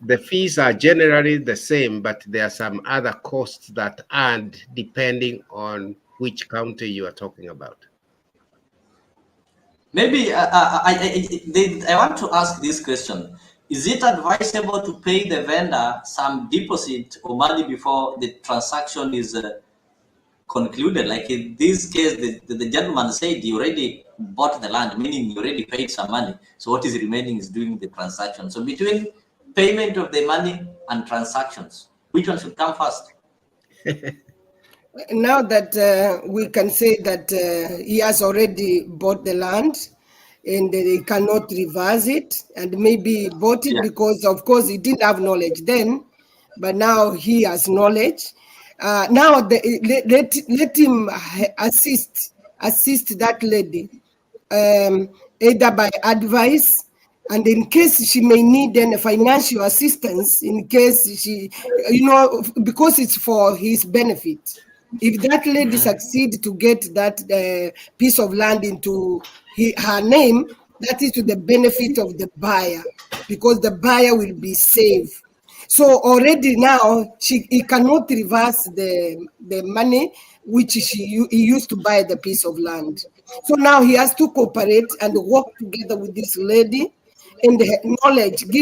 the fees are generally the same, but there are some other costs that add depending on which county you are talking about. Maybe I want to ask this question. Is it advisable to pay the vendor some deposit or money before the transaction is concluded? Like in this case, the gentleman said he already bought the land, meaning he already paid some money. So what is remaining is doing the transaction. So between payment of the money and transactions, which one should come first? Now that we can say that he has already bought the land and he cannot reverse it, and maybe bought it because, of course, he didn't have knowledge then, but now he has knowledge. Now let him assist that lady, either by advice, and in case she may need any financial assistance, in case she, because it's for his benefit. If that lady succeed to get that piece of land into her name, that is to the benefit of the buyer, because the buyer will be safe. So already now he cannot reverse the money which he used to buy the piece of land. So now he has to cooperate and work together with this lady and give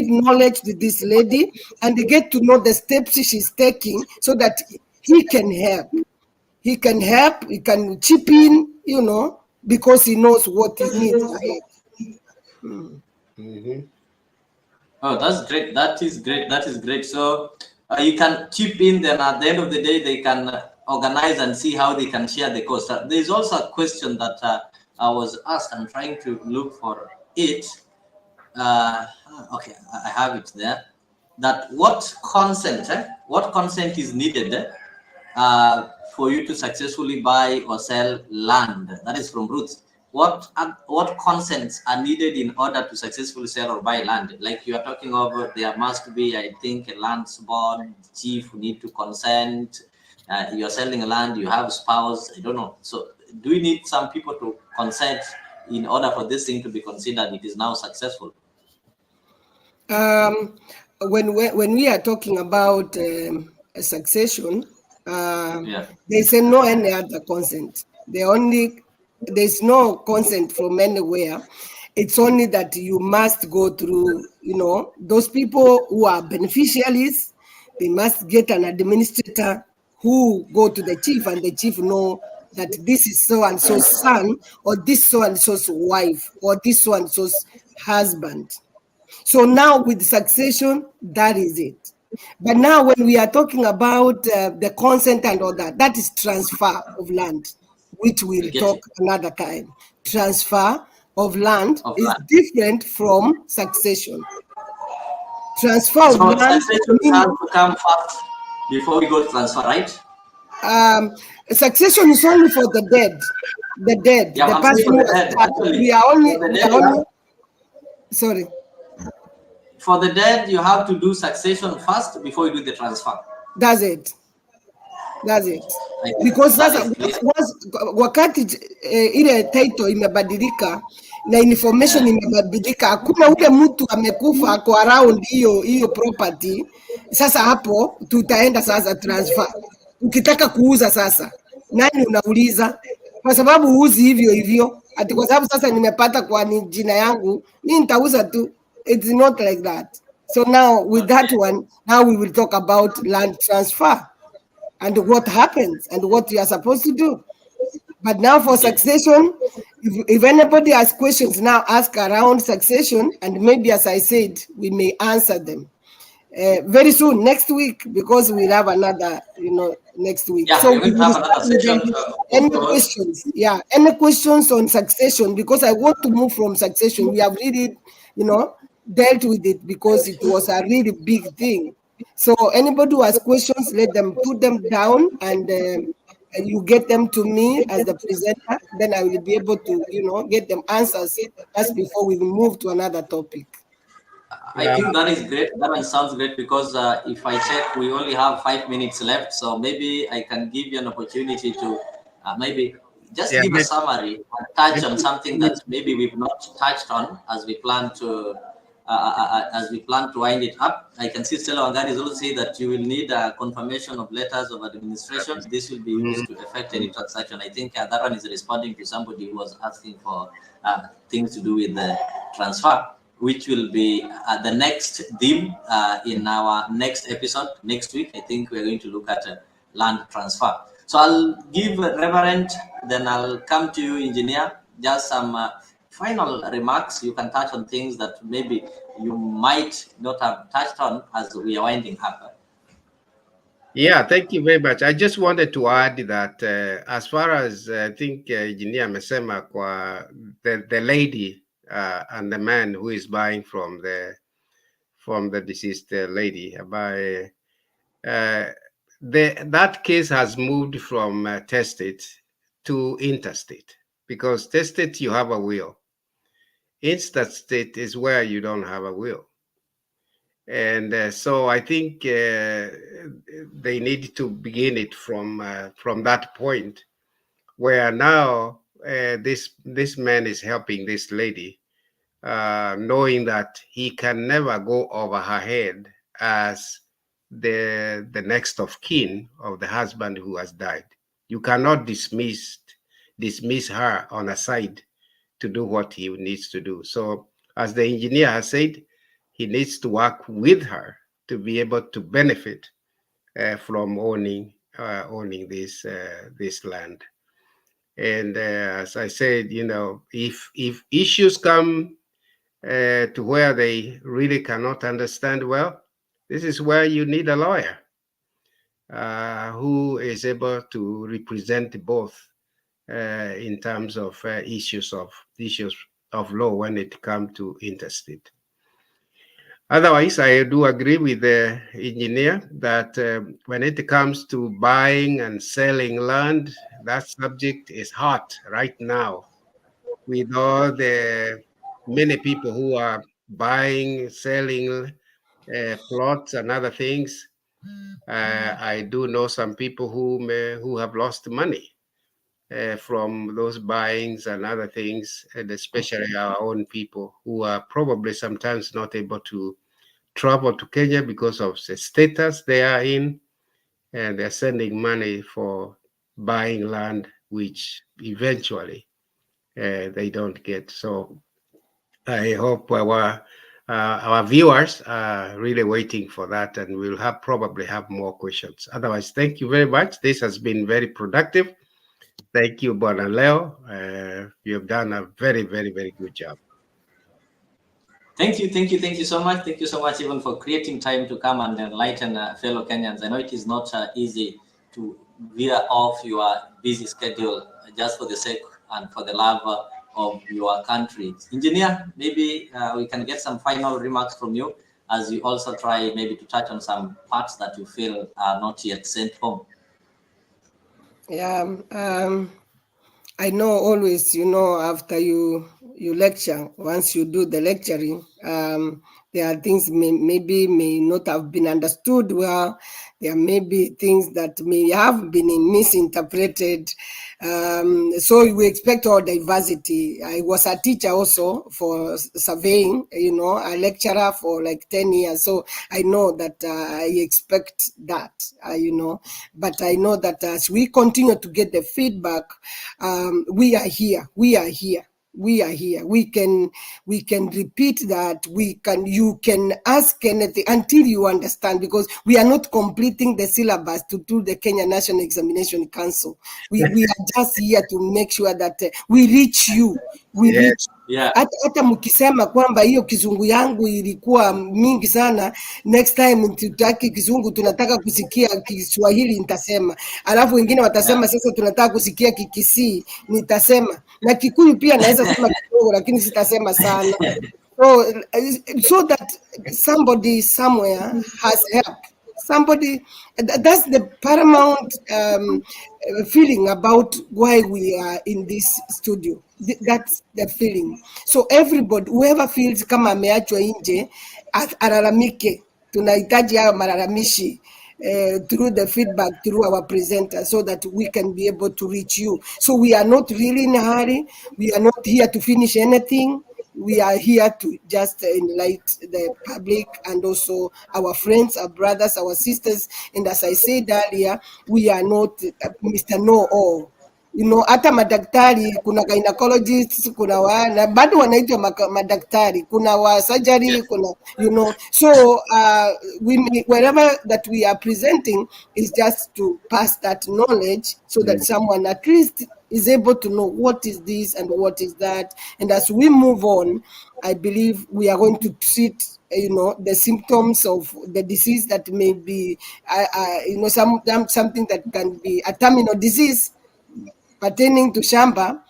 knowledge to this lady and get to know the steps she's taking so that he can help. He can help, he can chip in, because he knows what he needs ahead. Mm-hmm. Oh, that's great. That is great. That is great. So you can chip in, then at the end of the day, they can organize and see how they can share the cost. There's also a question that I was asked. I'm trying to look for it. Okay, I have it there. That what consent is needed for you to successfully buy or sell land? That is from Ruth. What consents are needed in order to successfully sell or buy land? Like you are talking about, there must be, I think, a land board chief who need to consent. You're selling a land, you have spouse, I don't know. So do we need some people to consent in order for this thing to be considered it is now successful? When we are talking about a succession, they say no any other consent. There's no consent from anywhere. It's only that you must go through, those people who are beneficiaries. They must get an administrator who go to the chief, and the chief know that this is so and so's son, or this so and so's wife, or this so and so's husband. So now with succession, that is it. But now when we are talking about the consent and all that, that is transfer of land, which we'll talk another time. Transfer of land is different from succession. Transfer of land. Succession has to come first before we go to transfer, right? Succession is only for the dead. The dead. Yeah, the person who was we are only sorry. For the dead, you have to do succession first before you do the transfer. That's it. Because sasa wakati ile title imebadilika na information imebadilika, hakuna ule mtu amekufa ako around hiyo property. Sasa hapo tutaenda sasa transfer. Ukitaka kuuza sasa, nani unauliza? Kwa sababu huuzi hivyo ati kwa sababu sasa nimepata kwa jina yangu, mimi nitauza tu. It's not like that. So now with that one, now we will talk about land transfer and what happens and what you are supposed to do. But now for succession, if anybody has questions, now ask around succession, and maybe, as I said, we may answer them very soon, next week, because we'll have another, next week. Yeah, so we will have another session. Any questions? Yeah, any questions on succession? Because I want to move from succession. We have really, dealt with it because it was a really big thing. So anybody who has questions, let them put them down, and you get them to me as the presenter. Then I will be able to, get them answers just before we move to another topic. I think that is great. That sounds great because if I check, we only have 5 minutes left. So maybe I can give you an opportunity to maybe just give a summary and touch on something that maybe we've not touched on as we plan to as we plan to wind it up. I can see Stella Wangari is also saying that you will need a confirmation of letters of administration. This will be used to effect any transaction. I think that one is responding to somebody who was asking for things to do with the transfer, which will be the next theme in our next episode next week. I think we're going to look at land transfer. So I'll give Reverend, then I'll come to you, Engineer, just some final remarks. You can touch on things that maybe you might not have touched on as we are winding up. Yeah, thank you very much. I just wanted to add that as far as I think Engineer Mesema, the lady and the man who is buying from the deceased lady, that case has moved from testate to interstate, because testate you have a will. Interstate is where you don't have a will. And so I think they need to begin it from that point, where now this man is helping this lady, knowing that he can never go over her head as the next of kin of the husband who has died. You cannot dismiss her on a side to do what he needs to do. So, as the engineer has said, he needs to work with her to be able to benefit from owning this land. And as I said, if issues come to where they really cannot understand well, this is where you need a lawyer who is able to represent both in terms of issues of law when it comes to interstate. Otherwise, I do agree with the engineer that when it comes to buying and selling land, that subject is hot right now, with all the many people who are buying, selling plots and other things. I do know some people who have lost money from those buyings and other things, and especially our own people who are probably sometimes not able to travel to Kenya because of the status they are in, and they're sending money for buying land, which eventually they don't get. So I hope our viewers are really waiting for that, and we'll probably have more questions. Otherwise, thank you very much. This has been very productive. Thank you, Bona Leo. You've done a very, very, very good job. Thank you so much. Thank you so much even for creating time to come and enlighten fellow Kenyans. I know it is not easy to veer off your busy schedule just for the sake and for the love of your country. Engineer, maybe we can get some final remarks from you as you also try maybe to touch on some parts that you feel are not yet sent home. Yeah, I know always, after you lecture, once you do the lecturing, there are things maybe may not have been understood well. There may be things that may have been misinterpreted. So we expect all diversity. I was a teacher also for surveying, a lecturer for like 10 years. So I know that I expect that, but I know that as we continue to get the feedback, we are here. We can repeat that. You can ask anything until you understand, because we are not completing the syllabus to do the Kenya National Examination Council. We are just here to make sure that we reach you. Reach. Yeah. Hata mkisema kwamba hiyo kizungu yangu ilikuwa mingi sana, next time tutaki kizungu, tunataka kusikia Kiswahili, nitasema. Alafu wengine watasema sasa tunataka kusikia Kikisii, nitasema. Na Kikuyu pia naweza sema kidogo, lakini sitasema sana. So that somebody somewhere has help. That's the paramount feeling about why we are in this studio. That's the feeling. So everybody, whoever feels kama ameachwa nje, alalamike. Tunahitaji hayo malalamishi through the feedback, through our presenter, so that we can be able to reach you. So we are not really in a hurry. We are not here to finish anything. we are here to just enlighten the public and also our friends, our brothers, our sisters. And as I said earlier, we are not Mr. Know-all. Hata madaktari, kuna gynecologists, kuna na bado wanaitwa madaktari, kuna wa surgery, kuna so wherever that we are presenting is just to pass that knowledge so that someone at least is able to know what is this and what is that. And as we move on, I believe we are going to treat the symptoms of the disease that may be something that can be a terminal disease pertaining to Shamba.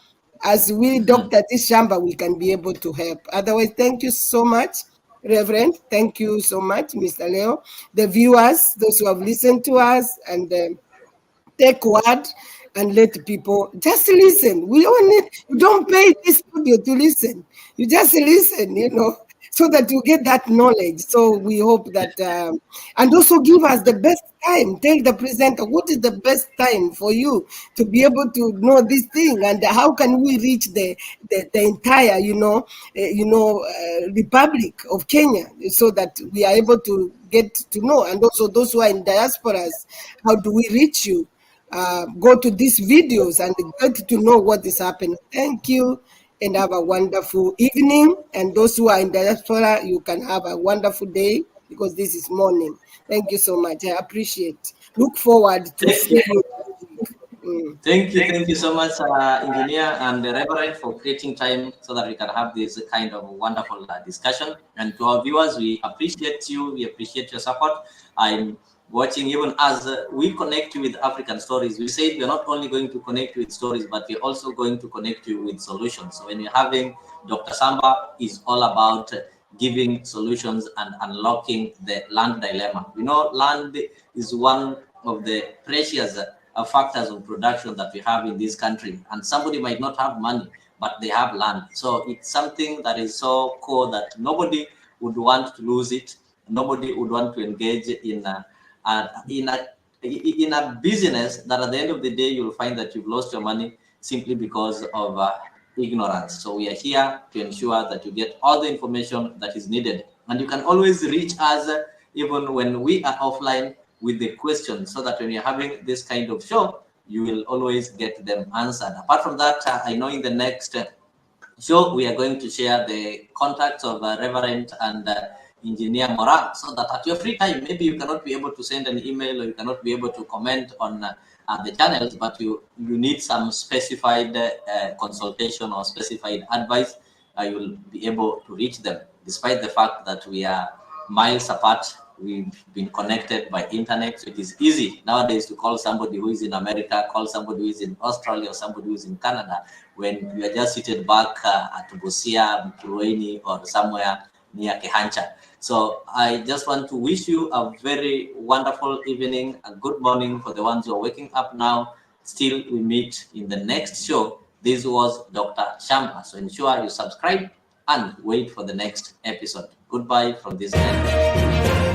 As we doctor this Shamba, we can be able to help. Otherwise, thank you so much, Reverend. Thank you so much, Mr. Leo. The viewers, those who have listened to us, and take word and let people just listen. We only, you don't pay this studio to listen. You just listen, so that you get that knowledge. So we hope that, and also give us the best time. Tell the presenter what is the best time for you to be able to know this thing, and how can we reach the entire, Republic of Kenya, so that we are able to get to know, and also those who are in diasporas, how do we reach you? Go to these videos and get to know what is happening. Thank you, and have a wonderful evening. And those who are in diaspora, you can have a wonderful day, because this is morning. Thank you so much. I appreciate. Look forward to seeing you. Thank you so much, Engineer and the Reverend, for creating time so that we can have this kind of wonderful discussion. And to our viewers, we appreciate you. We appreciate your support. I'm watching, even as we connect you with African stories. We said we're not only going to connect you with stories, but we're also going to connect you with solutions. So when you're having Dr. Samba, is all about giving solutions and unlocking the land dilemma. Land is one of the precious factors of production that we have in this country. And somebody might not have money, but they have land. So it's something that is so core that nobody would want to lose it. Nobody would want to engage in a business that at the end of the day, you'll find that you've lost your money simply because of ignorance. So we are here to ensure that you get all the information that is needed. And you can always reach us even when we are offline with the questions, so that when you're having this kind of show, you will always get them answered. Apart from that, I know in the next show, we are going to share the contacts of Reverend and Engineer Moran, so that at your free time, maybe you cannot be able to send an email, or you cannot be able to comment on the channels, but you need some specified consultation or specified advice, you will be able to reach them. Despite the fact that we are miles apart, we've been connected by internet, so it is easy nowadays to call somebody who is in America, call somebody who is in Australia, or somebody who is in Canada, when you are just seated back at Busia, Mkurueni, or somewhere near Kehancha. So I just want to wish you a very wonderful evening, a good morning for the ones who are waking up now. Still, we meet in the next show. This was Dr. Shamba. So ensure you subscribe and wait for the next episode. Goodbye from this end.